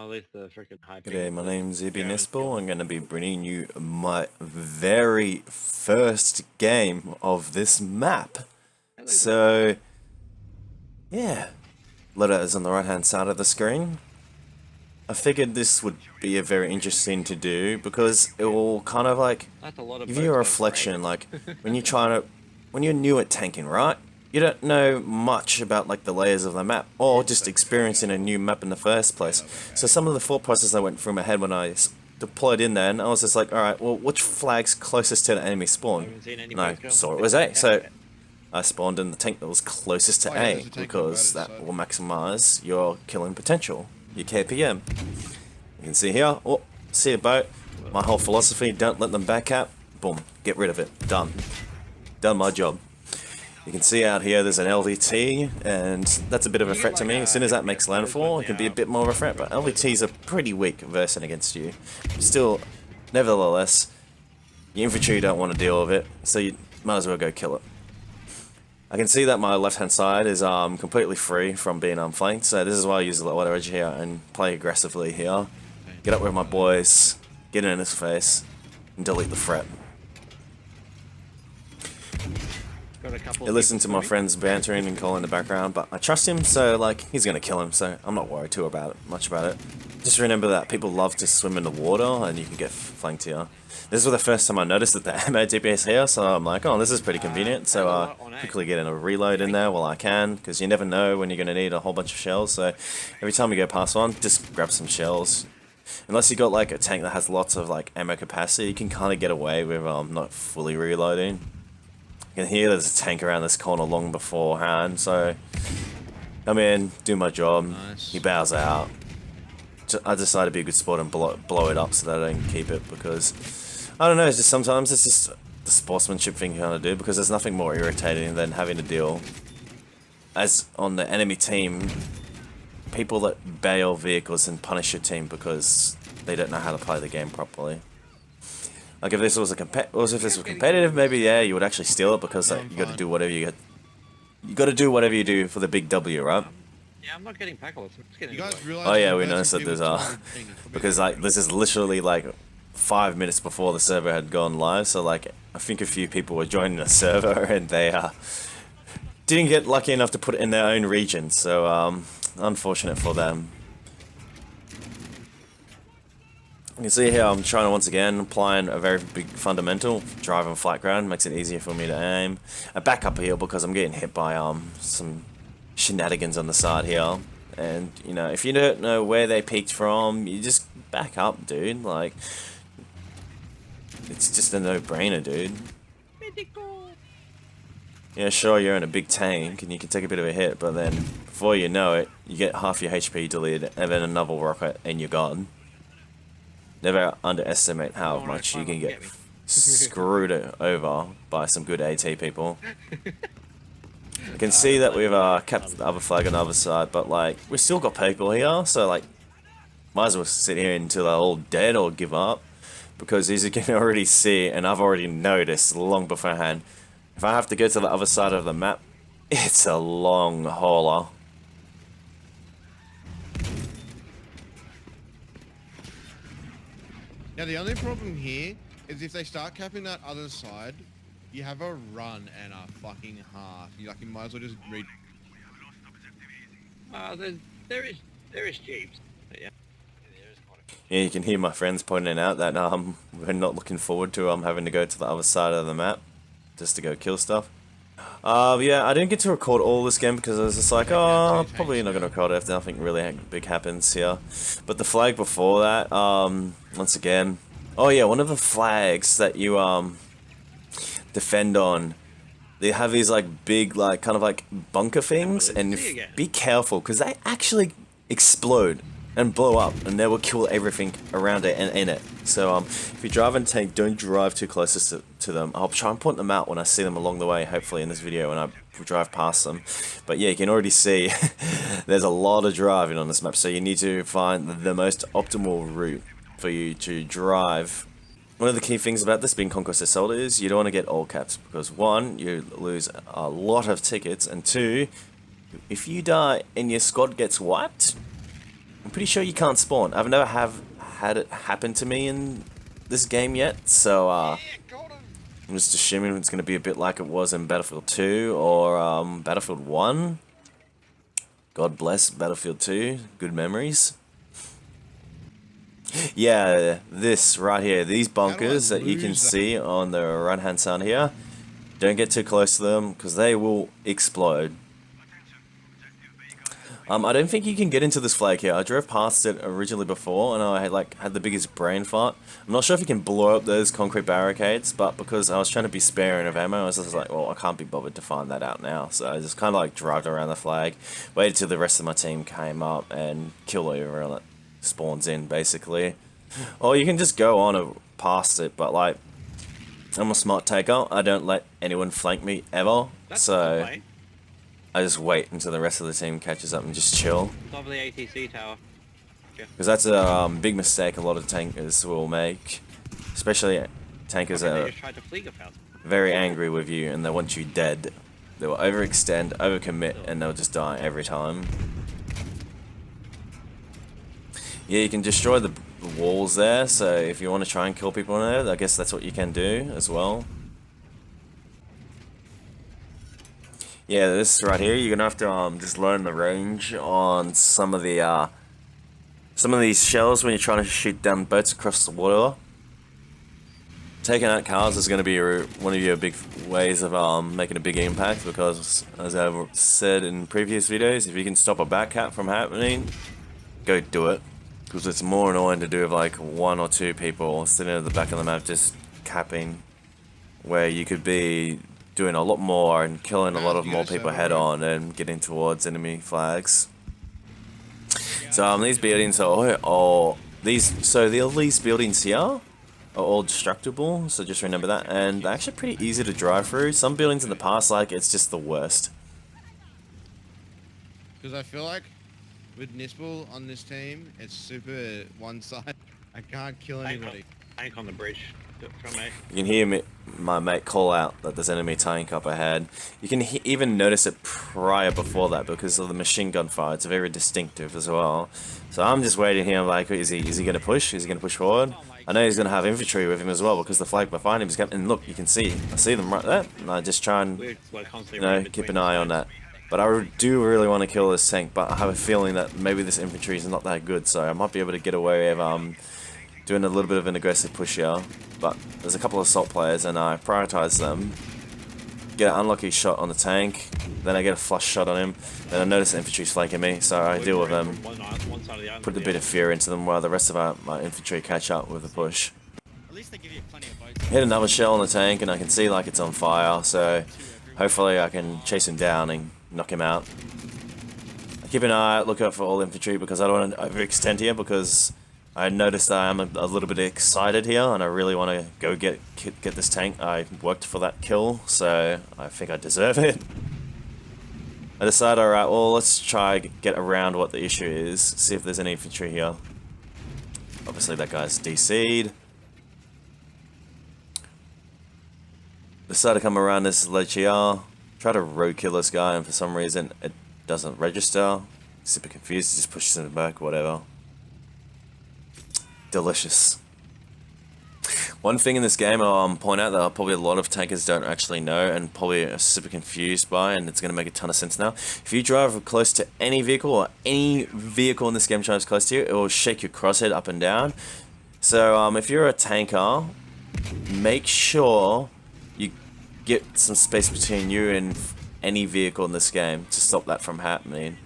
at least the freaking high ping. G'day, my name's EB-Knispel. I'm going to be bringing you my very first game of this map. So, yeah, letter is on the right hand side of the screen. I figured this would be a very interesting to do because it will kind of like give you a reflection, like when you're new at tanking, right? You don't know much about like the layers of the map or just experiencing a new map in the first place. So some of the thought process I went through my head when I deployed in there, and I was just like, alright, well, which flag's closest to the enemy spawn? And I saw it was A, so I spawned in the tank that was closest to A because that will maximize your killing potential, your KPM. You can see here, oh, see a boat, my whole philosophy, don't let them back up, boom, get rid of it, done. Done my job. You can see out here there's an LVT, and that's a bit of a threat to me. As soon as that makes landfall, it can be a bit more of a threat, but LVTs are pretty weak versing against you. Still, nevertheless, your infantry don't want to deal with it, so you might as well go kill it. I can see that my left-hand side is completely free from being flanked, so this is why I use the water edge here and play aggressively here. Get up with my boys, get in his face, and delete the threat. I listen to my friends bantering and calling in the background, but I trust him, so like he's gonna kill him, so I'm not worried too much about it. Just remember that people love to swim in the water, and you can get flanked here. This was the first time I noticed that the ammo DPS here, so I'm like, oh, this is pretty convenient. So quickly get in a reload in there while I can, because you never know when you're gonna need a whole bunch of shells. So every time you go past one, just grab some shells. Unless you got like a tank that has lots of like ammo capacity, you can kind of get away with not fully reloading. You can hear there's a tank around this corner long beforehand, so come in, do my job. Nice. He bows out. I decided to be a good sport and blow it up so that I don't keep it, because I don't know, it's just sometimes it's just the sportsmanship thing you kind of do, because there's nothing more irritating than having to deal as on the enemy team people that bail vehicles and punish your team because they don't know how to play the game properly. Like if this was competitive, maybe yeah, you would actually steal it because like, you got to do whatever you got to do for the big W, right? Yeah, I'm not getting packles. Oh yeah, we noticed that there's because like this is literally like 5 minutes before the server had gone live, so like I think a few people were joining the server and they didn't get lucky enough to put it in their own region, so unfortunate for them. You can see here I'm trying to once again applying a very big fundamental, driving flat ground makes it easier for me to aim. I back up here because I'm getting hit by some shenanigans on the side here, and you know, if you don't know where they peeked from, you just back up, dude. Like it's just a no-brainer, dude. Yeah, sure, you're in a big tank and you can take a bit of a hit, but then before you know it, you get half your HP deleted and then another rocket and you're gone. Never underestimate how much you can get screwed over by some good AT people. You can see that we've kept the other flag on the other side, but like we've still got people here, so like might as well sit here until they're all dead or give up, because as you can already see, and I've already noticed long beforehand, if I have to go to the other side of the map, it's a long hauler. Now the only problem here is if they start capping that other side, you have a run and a fucking half. You might as well just read. There is jeeps. Yeah. Yeah, you can hear my friends pointing out that we're not looking forward to having to go to the other side of the map just to go kill stuff. Yeah, I didn't get to record all this game because I was just like, oh, probably not going to record it if nothing really big happens here. But the flag before that, once again, oh yeah, one of the flags that you defend on, they have these like big like kind of like bunker things, and be careful because they actually explode and blow up, and they will kill everything around it and in it. So if you drive and tank, don't drive too close to them. I'll try and point them out when I see them along the way, hopefully in this video when I drive past them. But yeah, you can already see there's a lot of driving on this map, so you need to find the most optimal route for you to drive. One of the key things about this being Conquest Assault is you don't want to get all caps, because one, you lose a lot of tickets, and two, if you die and your squad gets wiped, pretty sure you can't spawn. I've never had it happen to me in this game yet, so I'm just assuming it's going to be a bit like it was in Battlefield 2 or Battlefield 1. God bless Battlefield 2. Good memories. Yeah, this right here, these bunkers that you can see on the right hand side here, don't get too close to them because they will explode. I don't think you can get into this flag here. I drove past it originally before and I had the biggest brain fart. I'm not sure if you can blow up those concrete barricades, but because I was trying to be sparing of ammo, I was just like, well, I can't be bothered to find that out now. So I just kind of like drove around the flag, waited till the rest of my team came up and killed everyone that spawns in, basically. Or you can just go on past it, but like, I'm a smart taker. I don't let anyone flank me ever. So I just wait until the rest of the team catches up and just chill. Top of the ATC tower. Because that's a big mistake a lot of tankers will make. Especially tankers that are very angry with you and they want you dead. They will overextend, overcommit, and they'll just die every time. Yeah, you can destroy the walls there, so if you want to try and kill people in there, I guess that's what you can do as well. Yeah, this right here, you're gonna have to just learn the range on some of these shells when you're trying to shoot down boats across the water. Taking out cars is gonna be one of your big ways of making a big impact, because as I've said in previous videos, if you can stop a backcap from happening, go do it. Because it's more annoying to do with like 1 or 2 people sitting at the back of the map just capping, where you could be doing a lot more and killing a lot of more people head on and getting towards enemy flags. So these buildings are all these buildings here are all destructible, so just remember that, and they're actually pretty easy to drive through. Some buildings in the past, like, it's just the worst. Because I feel like with Knispel on this team, it's super one-sided. I can't kill anybody. Tank on the bridge. You can hear my mate call out that there's enemy tank up ahead. You can even notice it prior before that because of the machine gun fire. It's very distinctive as well. So I'm just waiting here. I'm like, is he going to push? Is he going to push forward? I know he's going to have infantry with him as well because the flag behind him is coming. And look, you can see. I see them right there. And I just try and keep an eye on that. But I do really want to kill this tank. But I have a feeling that maybe this infantry is not that good. So I might be able to get away with doing a little bit of an aggressive push here, but there's a couple of assault players and I prioritize them. Get an unlucky shot on the tank, then I get a flush shot on him, then I notice the infantry's flanking me, so I deal with them, put a bit of fear into them while the rest of my infantry catch up with the push. Hit another shell on the tank and I can see like it's on fire, so hopefully I can chase him down and knock him out. I keep an eye out, look out for all infantry because I don't want to overextend here because I noticed that I'm a little bit excited here and I really want to go get this tank. I worked for that kill, so I think I deserve it. I decided, alright, well, let's try get around what the issue is, see if there's any infantry here. Obviously that guy's DC'd. Decided to come around this ledge here, try to road kill this guy, and for some reason it doesn't register. Super confused, just pushes him back, whatever. Delicious. One thing in this game I'll point out that probably a lot of tankers don't actually know and probably are super confused by, and it's going to make a ton of sense now. If you drive close to any vehicle or any vehicle in this game drives close to you, it will shake your crosshead up and down. So if you're a tanker, make sure you get some space between you and any vehicle in this game to stop that from happening.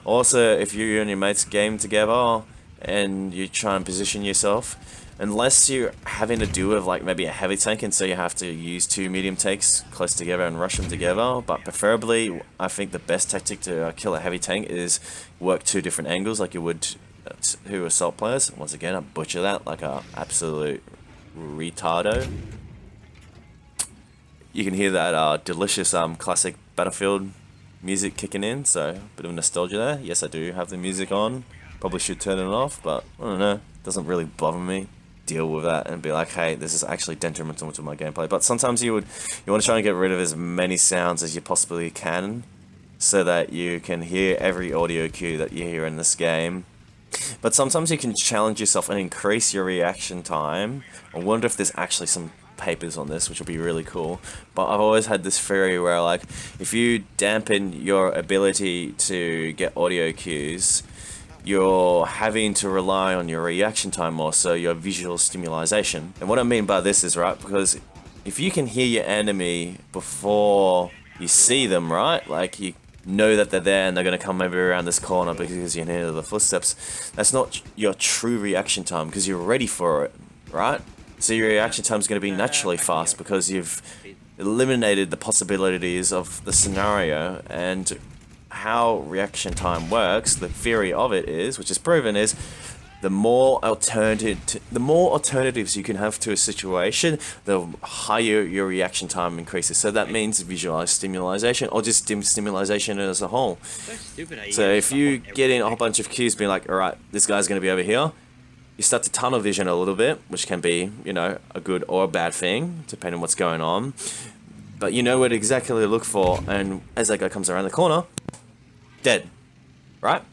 Also, if you and your mates game together and you try and position yourself, unless you're having to do with like maybe a heavy tank and so you have to use 2 medium tanks close together and rush them together, but preferably I think the best tactic to kill a heavy tank is work 2 different angles like you would 2 assault players. Once again, I butcher that like a absolute retardo. You can hear that delicious classic Battlefield music kicking in, so a bit of nostalgia there. Yes, I do have the music on. Probably should turn it off, but I don't know. It doesn't really bother me. Deal with that and be like, hey, this is actually detrimental to my gameplay. But sometimes you want to try and get rid of as many sounds as you possibly can, so that you can hear every audio cue that you hear in this game. But sometimes you can challenge yourself and increase your reaction time. I wonder if there's actually some papers on this, which will be really cool. But I've always had this theory where, like, if you dampen your ability to get audio cues, you're having to rely on your reaction time more, so your visual stimulation. And what I mean by this is, right, because if you can hear your enemy before you see them, right, like you know that they're there and they're going to come maybe around this corner because you can hear the footsteps, that's not your true reaction time because you're ready for it, right? So your reaction time is going to be naturally fast because you've eliminated the possibilities of the scenario. And how reaction time works, the theory of it is, which is proven, is the more alternatives you can have to a situation, the higher your reaction time increases. So that means visualized stimulation or just stimulation as a whole. So stupid. So if you get in a whole bunch of cues being like, alright, this guy's going to be over here, you start to tunnel vision a little bit, which can be, you know, a good or a bad thing, depending on what's going on. But you know what exactly to look for, and as that guy comes around the corner, dead, right?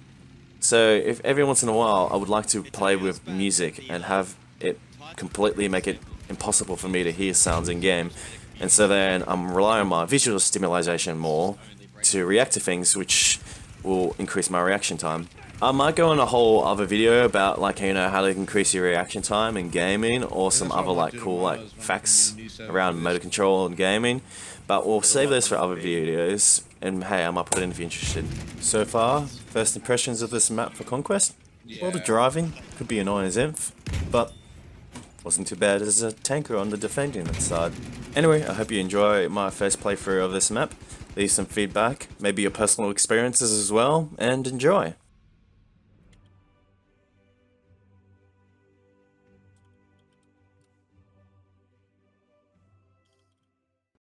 So if every once in a while I would like to play with music and have it completely make it impossible for me to hear sounds in game, and so then I'm relying on my visual stimulation more to react to things, which will increase my reaction time. I might go on a whole other video about, like, you know, how to increase your reaction time in gaming, or some other like cool like facts around motor control and gaming, but we'll save those for other videos. And hey, I might put it in if you're interested. So far, first impressions of this map for Conquest? Well, the driving could be annoying as inf, but wasn't too bad as a tanker on the defending side. Anyway, I hope you enjoy my first playthrough of this map. Leave some feedback, maybe your personal experiences as well, and enjoy.